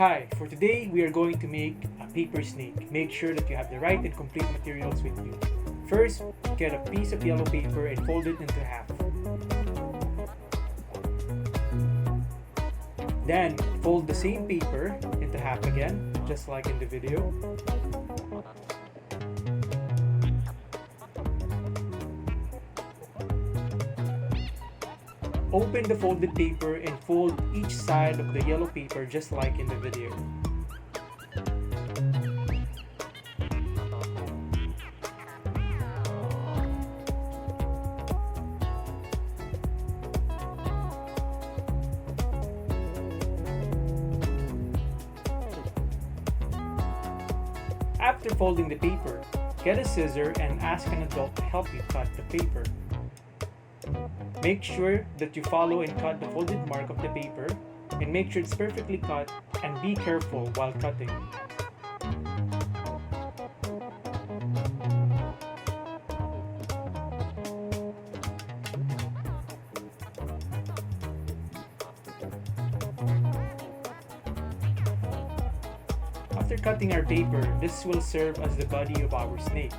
Hi, for today we are going to make a paper snake. Make sure that you have the right and complete materials with you. First, get a piece of yellow paper and fold it into half. Then, fold the same paper into half again, just like in the video. Open the folded paper and fold each side of the yellow paper just like in the video. After folding the paper, get a scissor and ask an adult to help you cut the paper. Make sure that you follow and cut the folded mark of the paper, and make sure it's perfectly cut, and be careful while cutting. After cutting our paper, this will serve as the body of our snake.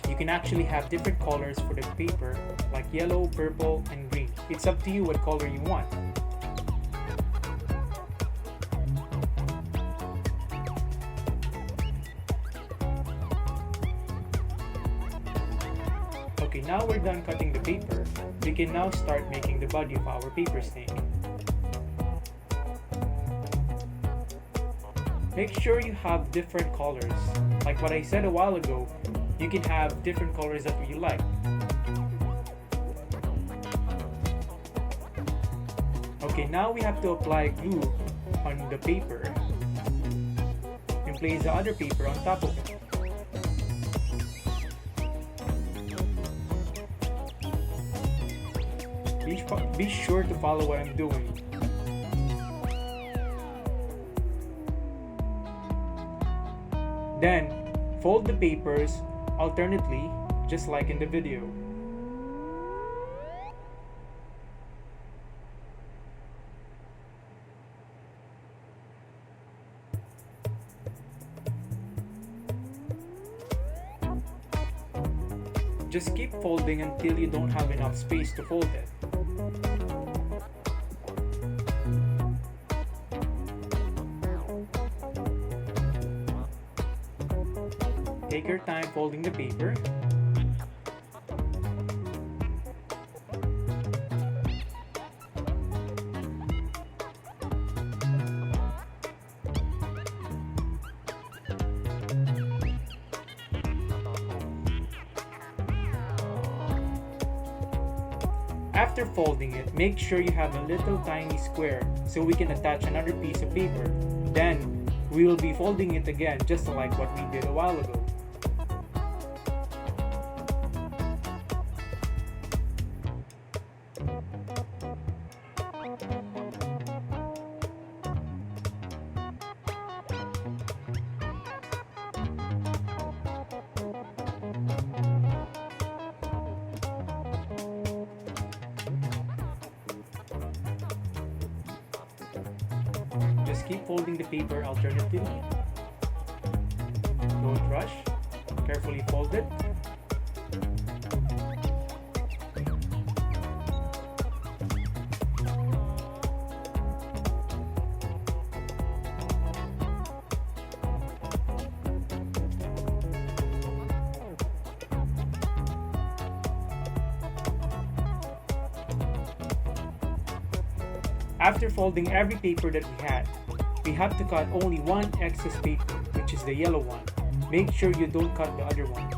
You can actually have different colors for the paper, like yellow, purple, and green. It's up to you what color you want. Okay, now we're done cutting the paper. We can now start making the body of our paper snake. Make sure you have different colors. Like what I said a while ago, you can have different colors that you like. Okay, now we have to apply glue on the paper and place the other paper on top of it. Be sure to follow what I'm doing. Then, fold the papers alternately, just like in the video. Just keep folding until you don't have enough space to fold it. Take your time folding the paper. After folding it, make sure you have a little tiny square so we can attach another piece of paper. Then, we will be folding it again just like what we did a while ago. Just keep folding the paper alternately. Don't rush. Carefully fold it. After folding every paper that we have to cut only one excess paper, which is the yellow one. Make sure you don't cut the other one.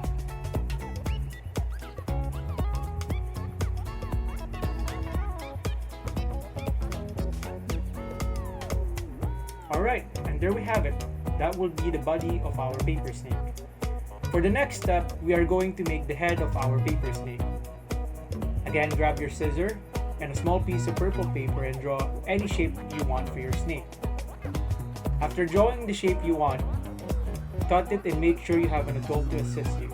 Alright, and there we have it. That will be the body of our paper snake. For the next step, we are going to make the head of our paper snake. Again, grab your scissor, and a small piece of purple paper and draw any shape you want for your snake. After drawing the shape you want, cut it and make sure you have an adult to assist you.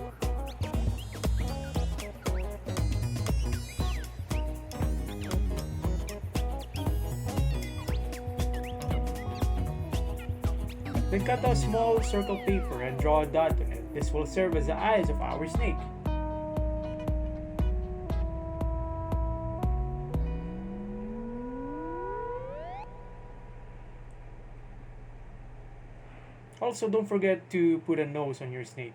Then cut a small circle paper and draw a dot on it. This will serve as the eyes of our snake. Also, don't forget to put a nose on your snake.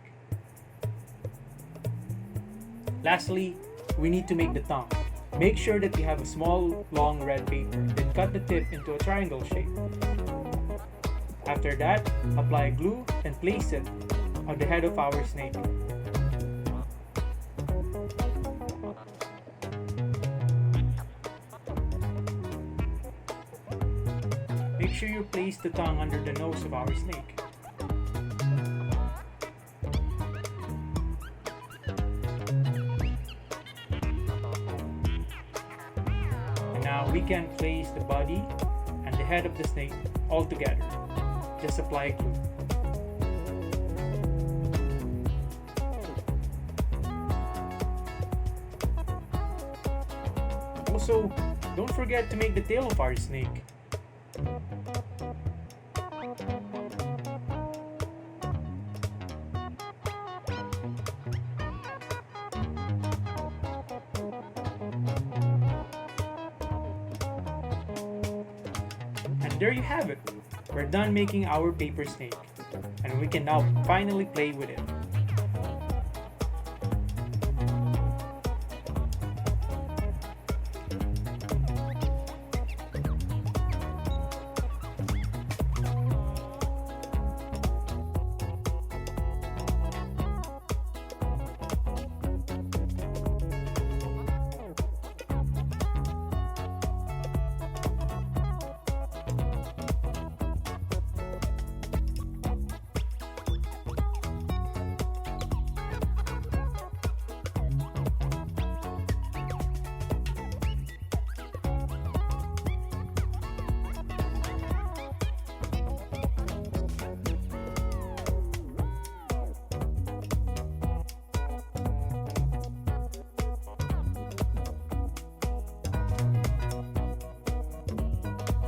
Lastly, we need to make the tongue. Make sure that you have a small, long red paper, then cut the tip into a triangle shape. After that, apply glue and place it on the head of our snake. Make sure you place the tongue under the nose of our snake. And now we can place the body and the head of the snake all together. Just apply glue. Also, don't forget to make the tail of our snake. And there you have it. We're done making our paper snake, and we can now finally play with it.